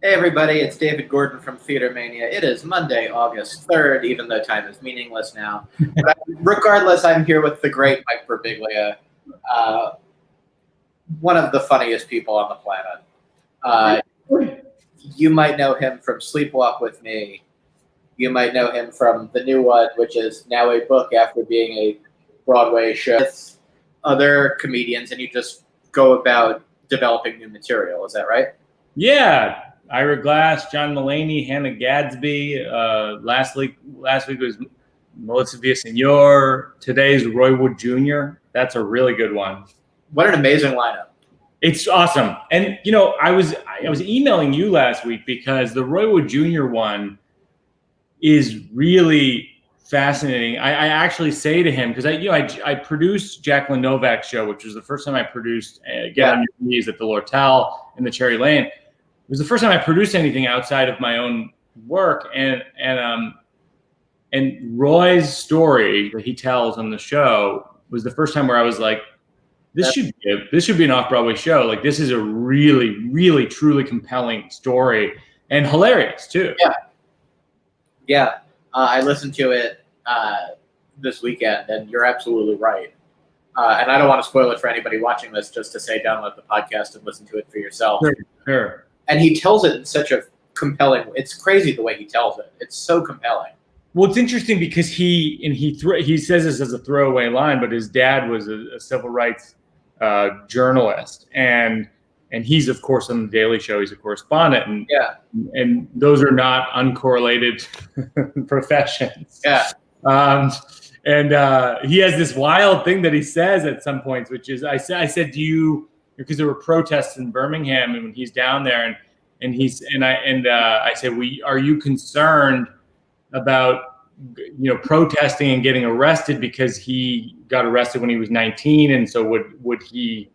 Hey everybody, it's David Gordon from TheaterMania. It is Monday, August 3rd, even though time is meaningless now. But regardless, I'm here with the great Mike Birbiglia, one of the funniest people on the planet. You might know him from Sleepwalk with Me. You might know him from the new one, which is now a book after being a Broadway show with other comedians, and you just go about developing new material. Is that right? Yeah. Ira Glass, John Mulaney, Hannah Gadsby. Last week was Melissa Villaseñor. Today's Roy Wood Jr. That's a really good one. What an amazing lineup. It's awesome. And you know, I was emailing you last week because the Roy Wood Jr. one is really fascinating. I actually say to him, because I produced Jacqueline Novak's show, which was the first time I produced Get on Your Knees at the Lortel in the Cherry Lane. It was the first time I produced anything outside of my own work, and Roy's story that he tells on the show was the first time where I was like, this should be an off-Broadway show. Like, this is a really, really, truly compelling story and hilarious too. Yeah. I listened to it this weekend, and you're absolutely right. And I don't want to spoil it for anybody watching this, just to say download the podcast and listen to it for yourself. Sure. And he tells it in such a compelling. It's crazy the way he tells it. It's so compelling. Well, it's interesting because he says this as a throwaway line, but his dad was a civil rights journalist, and he's of course on the Daily Show. He's a correspondent, and those are not uncorrelated professions. Yeah. And he has this wild thing that he says at some points, which is, I said to you, because there were protests in Birmingham, and when he's down there, I said, are you concerned about protesting and getting arrested, because he got arrested when he was 19, and so would he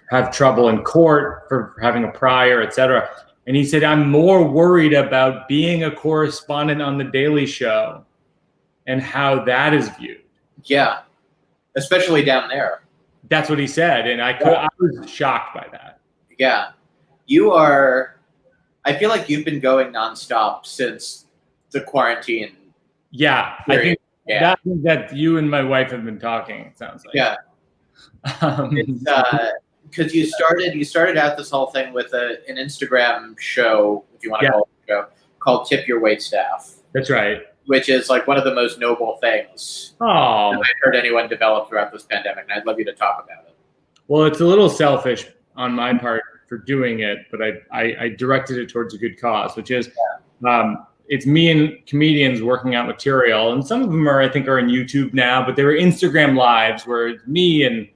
have trouble in court for having a prior, et cetera? And he said, I'm more worried about being a correspondent on the Daily Show and how that is viewed. Yeah, especially down there. That's what he said, and I was shocked by that. Yeah, I feel like you've been going nonstop since the quarantine. Yeah, period. I think that you and my wife have been talking. It sounds like. Yeah. Because you started out this whole thing with an Instagram show, if you want to call it a show, called Tip Your Waitstaff. That's right. Which is like one of the most noble things I've heard anyone develop throughout this pandemic, and I'd love you to talk about it. Well, it's a little selfish on my part for doing it, but I directed it towards a good cause, which is it's me and comedians working out material, and some of them I think are on YouTube now, but they were Instagram lives where it's me and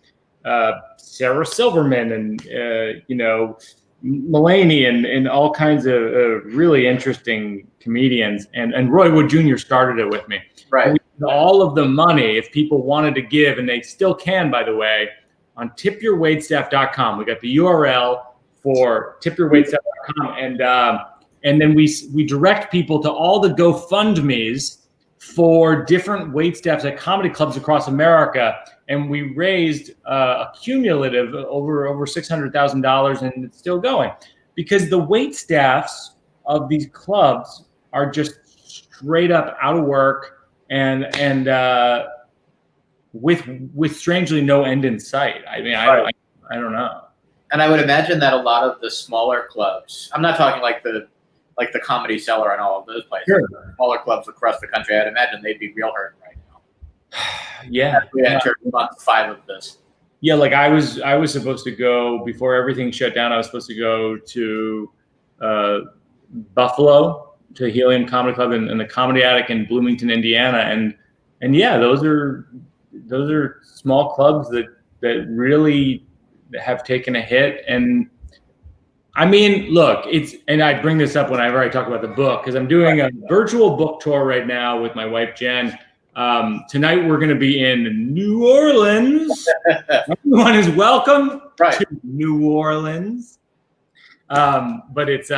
Sarah Silverman and Mulaney and all kinds of really interesting comedians, and Roy Wood Jr. started it with me. Right. All of the money, if people wanted to give, and they still can, by the way, on tipyourwaitstaff.com. We got the URL for tipyourwaitstaff.com, and then we direct people to all the GoFundMes for different waitstaffs at comedy clubs across America, and we raised a cumulative over $600,000, and it's still going, because the waitstaffs of these clubs are just straight up out of work and with strangely no end in sight. I mean, I don't know. And I would imagine that a lot of the smaller clubs, I'm not talking like the Comedy Cellar and all of those places, smaller clubs across the country, I'd imagine they'd be real hurting right now. Yeah. As we entered month 5 of this. Yeah, like I was supposed to go, before everything shut down, I was supposed to go to Buffalo, to Helium Comedy Club and the Comedy Attic in Bloomington, Indiana. And yeah, those are small clubs that really have taken a hit. And I mean, look, and I bring this up whenever I talk about the book, because I'm doing a virtual book tour right now with my wife, Jen. Tonight we're going to be in New Orleans. Everyone is welcome to New Orleans. But it's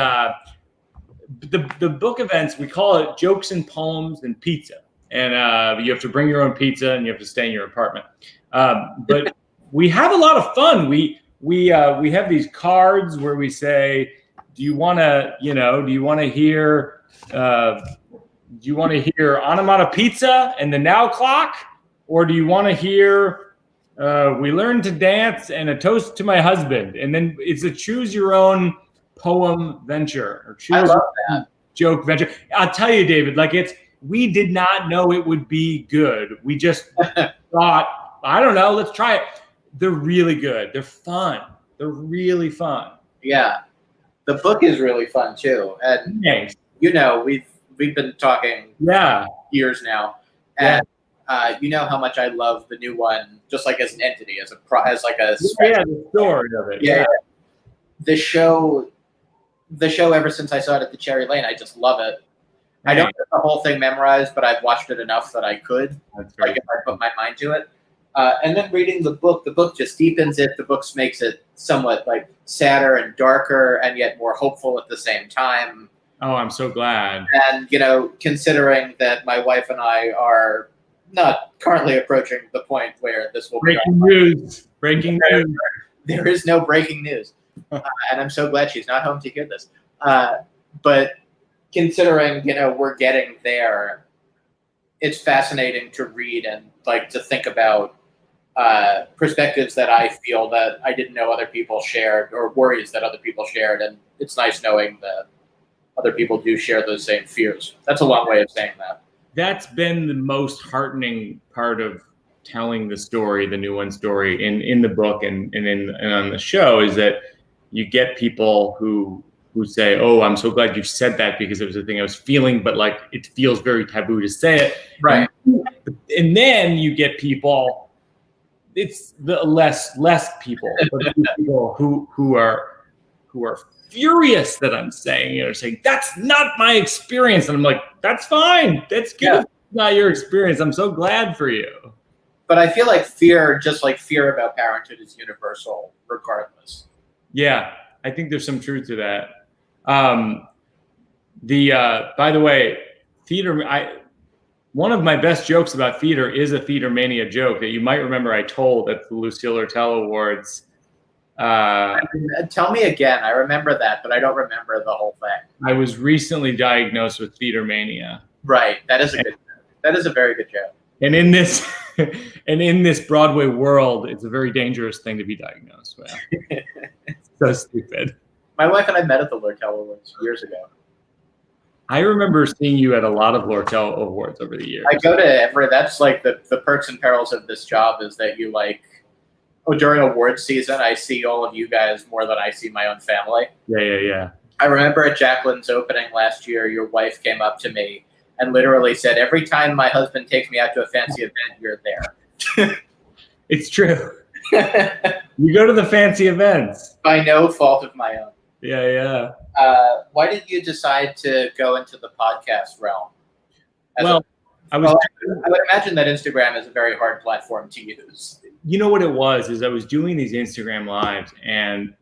the book events, we call it Jokes and Poems and Pizza. And you have to bring your own pizza and you have to stay in your apartment. But we have a lot of fun. We have these cards where we say, you want to hear Onomata Pizza and the Now Clock, or do you want to hear We Learned to Dance and a Toast to My Husband? And then it's a choose your own poem venture, or choose I love that. joke venture. I'll tell you, David, we did not know it would be good. We just thought, I don't know, let's try it. They're really good. They're fun. They're really fun. Yeah. The book is really fun too. And Thanks. We've been talking years now. And you know how much I love the new one, just like as an entity, as the story of it. Yeah. The show ever since I saw it at the Cherry Lane, I just love it. I don't have the whole thing memorized, but I've watched it enough that I could. That's right. If I put my mind to it. And then reading the book just deepens it. The book makes it somewhat sadder and darker and yet more hopeful at the same time. Oh, I'm so glad. And, considering that my wife and I are not currently approaching the point where this will be breaking news. There is no breaking news. And I'm so glad she's not home to hear this. But considering, we're getting there, it's fascinating to read and to think about perspectives that I feel that I didn't know other people shared, or worries that other people shared. And it's nice knowing that other people do share those same fears. That's a long way of saying that. That's been the most heartening part of telling the story, the new one story in the book and on the show, is that you get people who say, "Oh, I'm so glad you said that because it was a thing I was feeling, but it feels very taboo to say it." Right. And then you get people, it's the less people, but people who are furious that I'm saying, saying that's not my experience. And I'm like, that's fine. That's good. Yeah. If it's not your experience. I'm so glad for you. But I feel like fear, just like fear about parenthood, is universal regardless. Yeah, I think there's some truth to that. By the way, one of my best jokes about theater is a TheaterMania joke that you might remember I told at the Lucille Ortel Awards. Tell me again. I remember that, but I don't remember the whole thing. I was recently diagnosed with TheaterMania. Right. That is a very good joke. And in this Broadway world, it's a very dangerous thing to be diagnosed with. It's so stupid. My wife and I met at the Lortel Awards years ago. I remember seeing you at a lot of Lortel Awards over the years. I go to every. That's the perks and perils of this job, is that you during awards season, I see all of you guys more than I see my own family. Yeah. I remember at Jacqueline's opening last year, your wife came up to me and literally said, "Every time my husband takes me out to a fancy event, you're there." It's true. You go to the fancy events. By no fault of my own. Yeah. Why did you decide to go into the podcast realm? I would imagine that Instagram is a very hard platform to use. You know what it was, is I was doing these Instagram lives and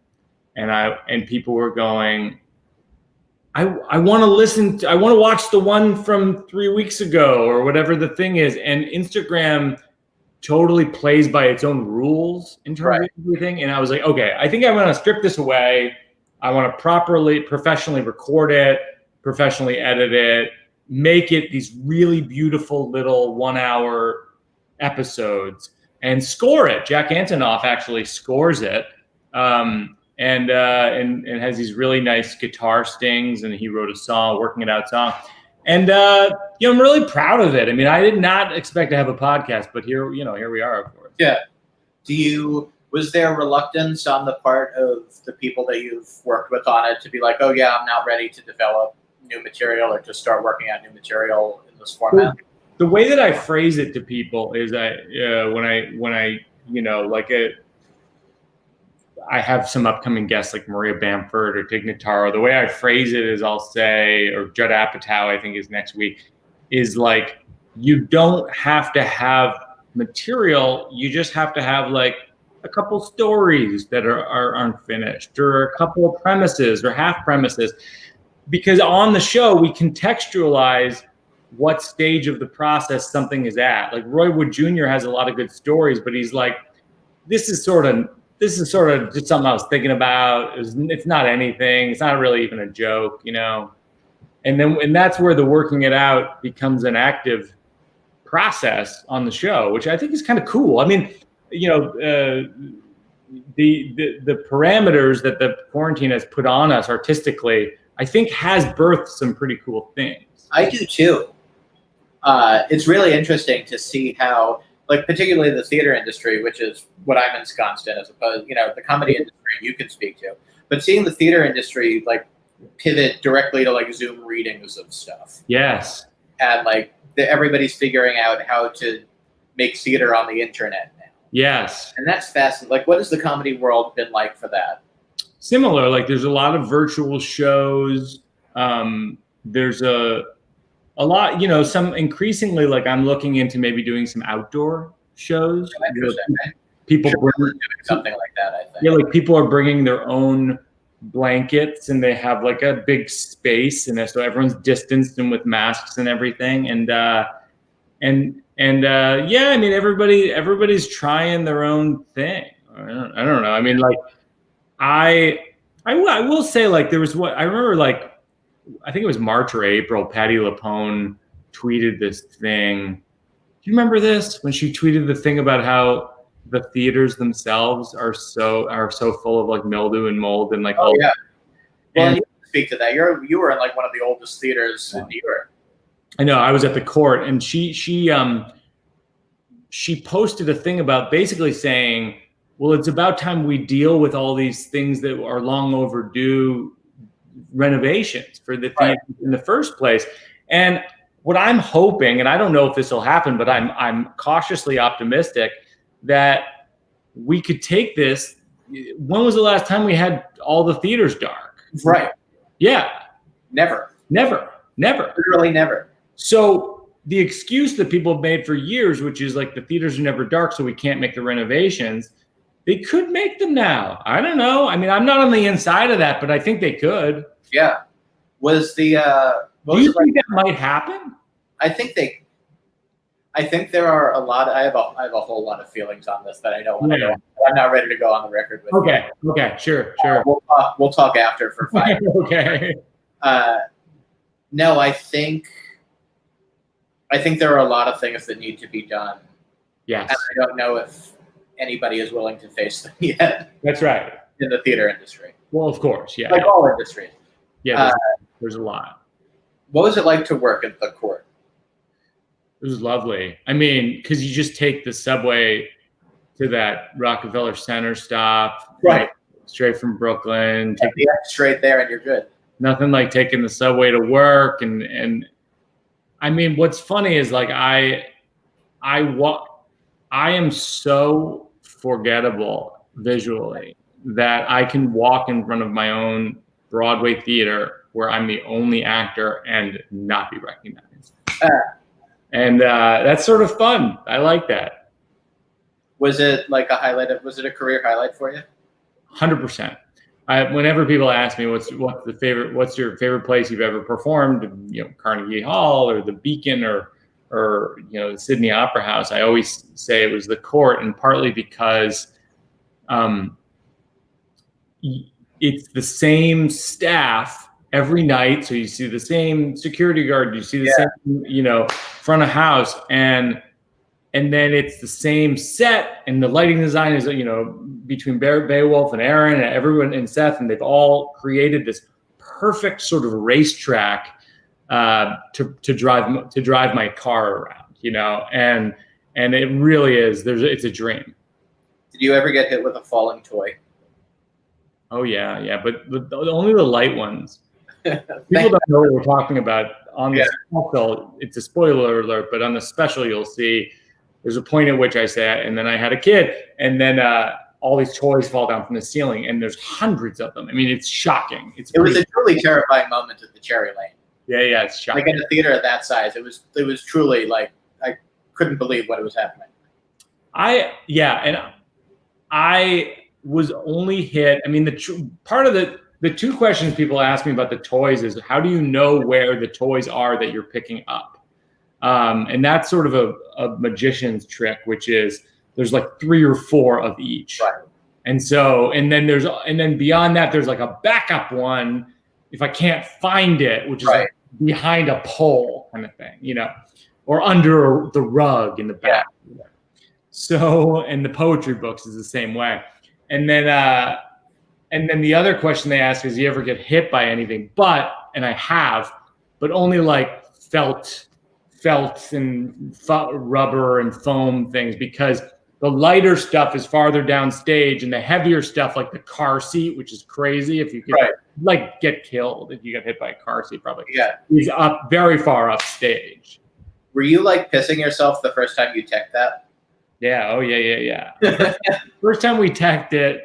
people were going, I want to watch the one from 3 weeks ago or whatever the thing is. And Instagram totally plays by its own rules in terms of everything. And I was like, okay, I think I want to strip this away. I want to professionally record it, professionally edit it, make it these really beautiful little 1 hour episodes and score it. Jack Antonoff actually scores it. And has these really nice guitar stings, and he wrote a song, Working It Out song. And I'm really proud of it. I mean, I did not expect to have a podcast, but here we are, of course. Yeah. Was there reluctance on the part of the people that you've worked with on it to be like, "Oh yeah, I'm not ready to develop new material or to start working on new material in this format"? The way that I phrase it to people is I have some upcoming guests like Maria Bamford or Tig Notaro. The way I phrase it is I'll say, or Judd Apatow, I think is next week, is you don't have to have material. You just have to have a couple stories that are unfinished, or a couple of premises or half premises. Because on the show, we contextualize what stage of the process something is at. Roy Wood Jr. has a lot of good stories, but he's this is sort of this is sort of just something I was thinking about. It's not anything. It's not really even a joke, you know. And that's where the working it out becomes an active process on the show, which I think is kind of cool. I mean, you know, the parameters that the quarantine has put on us artistically, I think has birthed some pretty cool things. I do too. It's really interesting to see how, like, particularly the theater industry, which is what I'm ensconced in, as opposed, you know, the comedy industry you can speak to, but seeing the theater industry like pivot directly to like Zoom readings of stuff. Yes. And like everybody's figuring out how to make theater on the internet now. Yes. And that's fascinating. Like, what has the comedy world been like for that? Similar, like there's a lot of virtual shows. There's a lot, you know, some increasingly, like I'm looking into maybe doing some outdoor shows. People sure, bring doing something like that, I think. Yeah, like people are bringing their own blankets and they have like a big space, and so everyone's distanced and with masks and everything. And yeah, I mean, everybody's trying their own thing. I don't know. I mean, like I will say, like, there was what I remember, like, I think it was March or April, Patti LuPone tweeted this thing. Do you remember this? When she tweeted the thing about how the theaters themselves are so full of like mildew and mold and like yeah. Well, and you can speak to that. You were in like one of the oldest theaters in New York. I know. I was at the Court, and she posted a thing about basically saying, well, it's about time we deal with all these things that are long overdue renovations for the theater in the first place. And what I'm hoping, and I don't know if this will happen, but I'm cautiously optimistic that we could take this. When was the last time we had all the theaters dark? Right. Yeah. Never. Literally never. So the excuse that people have made for years, which is like the theaters are never dark, so we can't make the renovations, they could make them now. I don't know. I mean, I'm not on the inside of that, but I think they could. Yeah. Was the do you think that might happen? I think there are a lot. I have a whole lot of feelings on this that I don't want to go. I'm not ready to go on the record with. Okay. Sure. We'll talk after for 5 minutes. Okay. No, I think there are a lot of things that need to be done. Yes. And I don't know if anybody is willing to face them yet. That's right. In the theater industry. Well, of course, yeah. Like all industries. Yeah, there's a lot. What was it like to work at the Court? It was lovely. I mean, because you just take the subway to that Rockefeller Center stop, right? Straight from Brooklyn. Take the X straight there, and you're good. Nothing like taking the subway to work, and I mean, what's funny is like I am so forgettable visually that I can walk in front of my own Broadway theater where I'm the only actor and not be recognized. And that's sort of fun. I like that. Was it like was it a career highlight for you? 100%. Whenever people ask me what's your favorite place you've ever performed, you know, Carnegie Hall or the Beacon or you know, the Sydney Opera House, I always say it was the Court, and partly because it's the same staff every night. So you see the same security guard, you see the same, you know, front of house, and then it's the same set, and the lighting design is, you know, between Beowulf and Aaron and everyone and Seth, and they've all created this perfect sort of racetrack to drive my car around, you know, and it really is. It's a dream. Did you ever get hit with a falling toy? Oh yeah, but only the light ones. People don't know what we're talking about. On the special, it's a spoiler alert, but on the special, you'll see there's a point at which I say, and then I had a kid, and then all these toys fall down from the ceiling, and there's hundreds of them. I mean, it's shocking. It was a truly terrifying moment at the Cherry Lane. Yeah, it's shocking. Like in a theater of that size, it was truly like I couldn't believe what was happening. I was only hit. I mean, part of the two questions people ask me about the toys is, how do you know where the toys are that you're picking up? And that's sort of a magician's trick, which is there's like 3 or 4 of each. Right. And then beyond that, there's like a backup one if I can't find it, which is Right. like behind a pole kind of thing, you know, or under the rug in the back. Yeah. So, and the poetry books is the same way. And then the other question they ask is, you ever get hit by anything? And I have, but only like felt and rubber and foam things, because the lighter stuff is farther down stage, and the heavier stuff, like the car seat, which is crazy. If you could like get killed if you got hit by a car seat, probably. Yeah. He's up very far up stage. Were you like pissing yourself the first time you teched that? Yeah. Oh yeah. First time we teched it,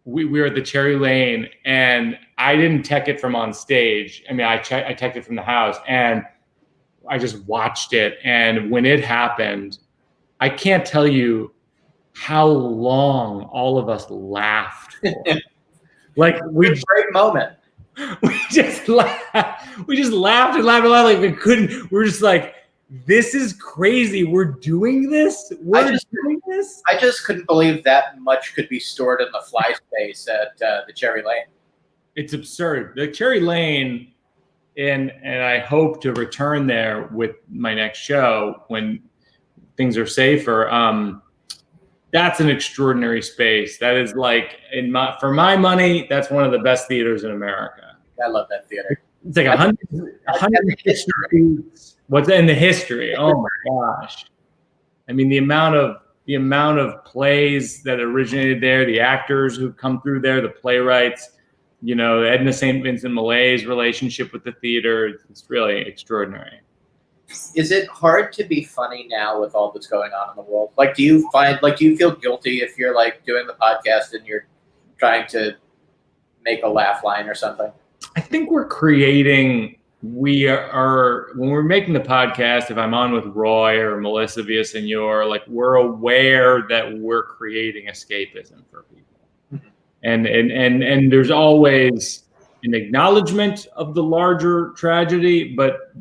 we were at the Cherry Lane, and I didn't tech it from on stage. I mean, I teched it from the house, and I just watched it. And when it happened, I can't tell you how long all of us laughed for. Like Great moment. We just laughed. We just laughed and laughed and laughed. Like we couldn't. We're just like, this is crazy. We're doing this. Doing this. I just couldn't believe that much could be stored in the fly space at the Cherry Lane. It's absurd. The Cherry Lane, and I hope to return there with my next show when things are safer. That's an extraordinary space. That is like, for my money, that's one of the best theaters in America. I love that theater. It's like 150 feet. What's in the history? Oh my gosh! I mean, the amount of plays that originated there, the actors who've come through there, the playwrights. You know, Edna St. Vincent Millay's relationship with the theater. It's really extraordinary. Is it hard to be funny now with all that's going on in the world? Like, do you feel guilty if you're like doing the podcast and you're trying to make a laugh line or something? I think when we're making the podcast, if I'm on with Roy or Melissa Villasenor, like we're aware that we're creating escapism for people. Mm-hmm. And there's always an acknowledgement of the larger tragedy, but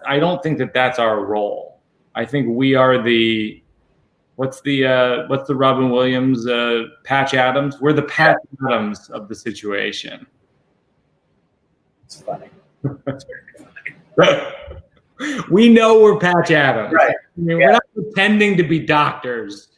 I don't think that's our role. I think we are what's the Robin Williams, Patch Adams? We're the Patch Adams of the situation. It's funny. That's very funny. We know we're Patch Adams. Right. I mean, we're not pretending to be doctors,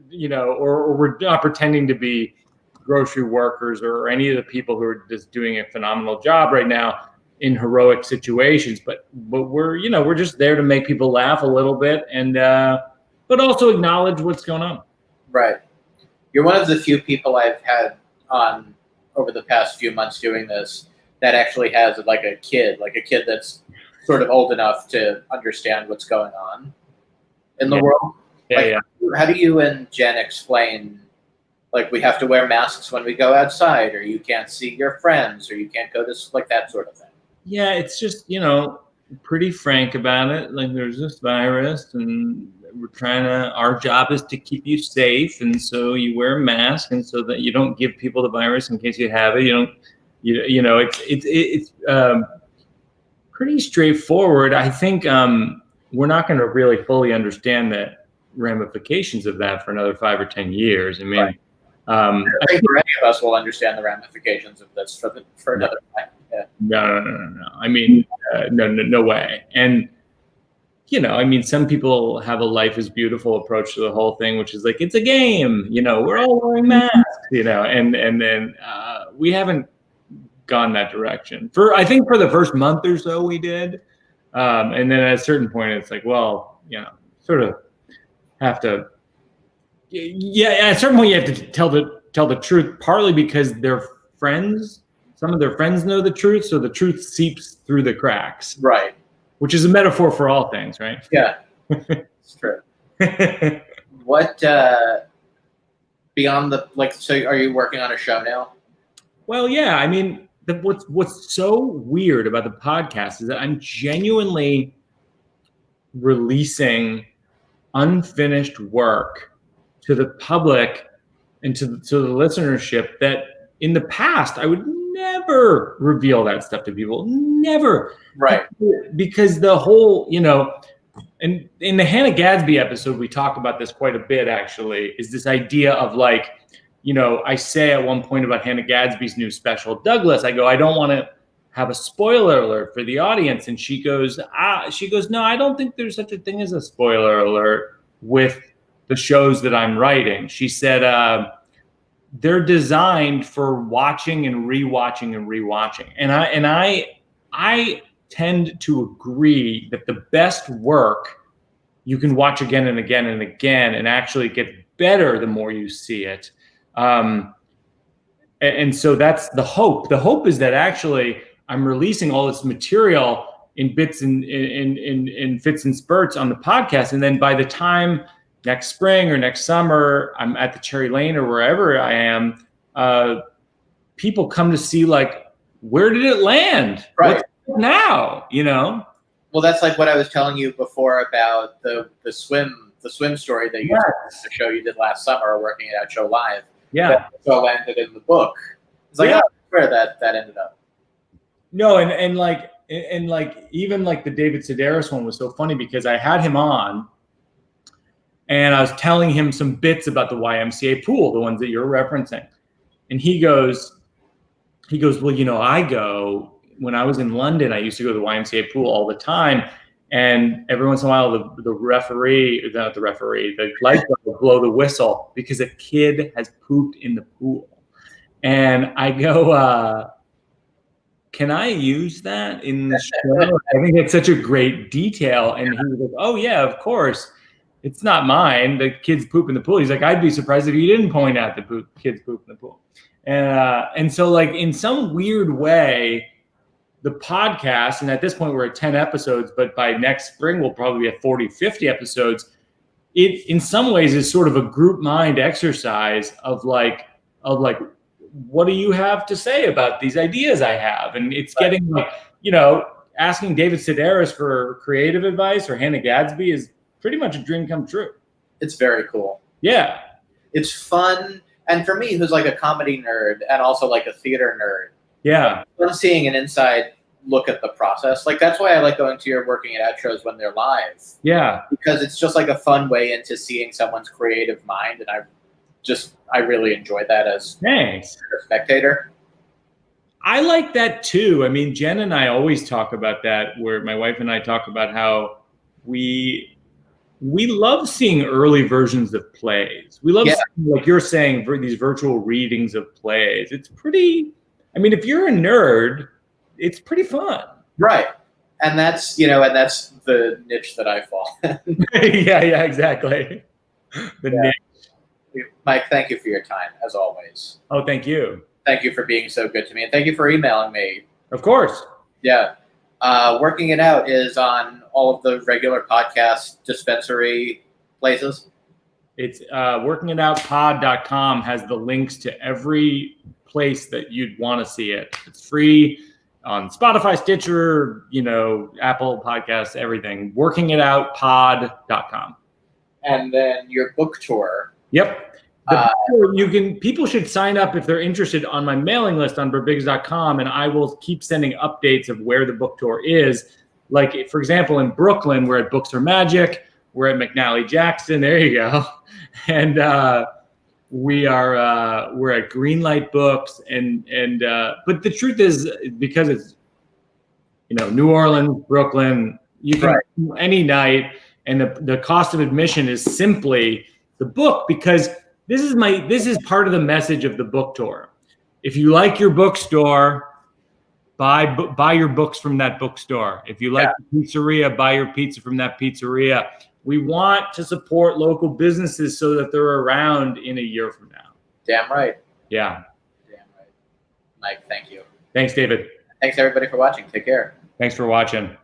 you know, or we're not pretending to be grocery workers or any of the people who are just doing a phenomenal job right now in heroic situations. But we're just there to make people laugh a little bit, and but also acknowledge what's going on. Right. You're one of the few people I've had on over the past few months doing this that actually has like a kid that's sort of old enough to understand what's going on in the world. Yeah, How do you and Jen explain, like, we have to wear masks when we go outside, or you can't see your friends, or you can't go to, like, that sort of thing? Yeah, it's just, you know, pretty frank about it. Like, there's this virus, and our job is to keep you safe, and so you wear a mask, and so that you don't give people the virus in case you have it. It's pretty straightforward. I think we're not going to really fully understand the ramifications of that for another 5 or 10 years. I mean, right. I think for any of us will understand the ramifications of this for another time. Yeah. No. I mean, no way. And you know, I mean, some people have a life is beautiful approach to the whole thing, which is like, it's a game. You know, we're all wearing masks. You know, and then we haven't gone that direction. I think for the first month or so we did, and then at a certain point it's like, well, you know, sort of have to. Yeah, at a certain point you have to tell the truth, partly because their friends, some of their friends know the truth, so the truth seeps through the cracks. Right. Which is a metaphor for all things, right? Yeah, it's true. What beyond so are you working on a show now? Well, yeah. I mean, what's so weird about the podcast is that I'm genuinely releasing unfinished work to the public and to the listenership that in the past I would never reveal that stuff to people. Never. Right. Because the whole, you know, and in the Hannah Gadsby episode, we talk about this quite a bit, actually, is this idea of like, you know, I say at one point about Hannah Gadsby's new special, Douglas, I go, I don't want to have a spoiler alert for the audience. And she goes, no, I don't think there's such a thing as a spoiler alert with the shows that I'm writing. She said, they're designed for watching and rewatching and rewatching. And I tend to agree that the best work you can watch again and again and again, and actually it gets better the more you see it. And so that's the hope. The hope is that actually I'm releasing all this material in bits and in fits and spurts on the podcast, and then by the time next spring or next summer I'm at the Cherry Lane or wherever I am, people come to see like, where did it land? Right. What's now, you know? Well, that's like what I was telling you before about the swim story that you the show you did last summer, working it out show live. Yeah. That so landed in the book. It's like, where that ended up. No, and like even like the David Sedaris one was so funny because I had him on and I was telling him some bits about the YMCA pool, the ones that you're referencing. And he goes, well, you know, when I was in London, I used to go to the YMCA pool all the time. And every once in a while, the lifeguard will blow the whistle because a kid has pooped in the pool. And I go, can I use that in the show? I think it's such a great detail. And he was like, oh, yeah, of course. It's not mine. The kids poop in the pool. He's like, I'd be surprised if you didn't point out the kids poop in the pool. And so, like, in some weird way, the podcast, and at this point we're at 10 episodes, but by next spring we'll probably be at 40, 50 episodes. It in some ways is sort of a group mind exercise of like, what do you have to say about these ideas I have? And it's getting like, you know, asking David Sedaris for creative advice or Hannah Gadsby is pretty much a dream come true. It's very cool. Yeah. It's fun. And for me, who's like a comedy nerd and also like a theater nerd, yeah, I'm seeing an inside look at the process. Like, that's why I like going to your working it out shows when they're live. Yeah. Because it's just like a fun way into seeing someone's creative mind. And I really enjoy that as a spectator. I like that too. I mean, Jen and I always talk about that, where my wife and I talk about how we love seeing early versions of plays. We love seeing, like you're saying, these virtual readings of plays. It's pretty, I mean, if you're a nerd, it's pretty fun. Right. And that's the niche that I fall in. yeah, exactly. Niche. Mike, thank you for your time, as always. Oh, thank you. Thank you for being so good to me. And thank you for emailing me. Of course. Yeah. Working It Out is on all of the regular podcast dispensary places. It's workingitoutpod.com has the links to every place that you'd want to see it. It's free on Spotify, Stitcher, Apple Podcasts, everything. Workingitoutpod.com. And then your book tour. Yep. People should sign up if they're interested on my mailing list on Birbiglia.com, and I will keep sending updates of where the book tour is. Like, for example, in Brooklyn, we're at Books Are Magic. We're at McNally Jackson. There you go. And we're at Greenlight Books. But the truth is, because it's New Orleans, Brooklyn, you can do any night, and the cost of admission is simply the book, because this is part of the message of the book tour. If you like your bookstore, buy your books from that bookstore. If you like the pizzeria, buy your pizza from that pizzeria. We want to support local businesses so that they're around in a year from now. Damn right. Yeah. Damn right. Mike, thank you. Thanks, David. Thanks, everybody, for watching. Take care. Thanks for watching.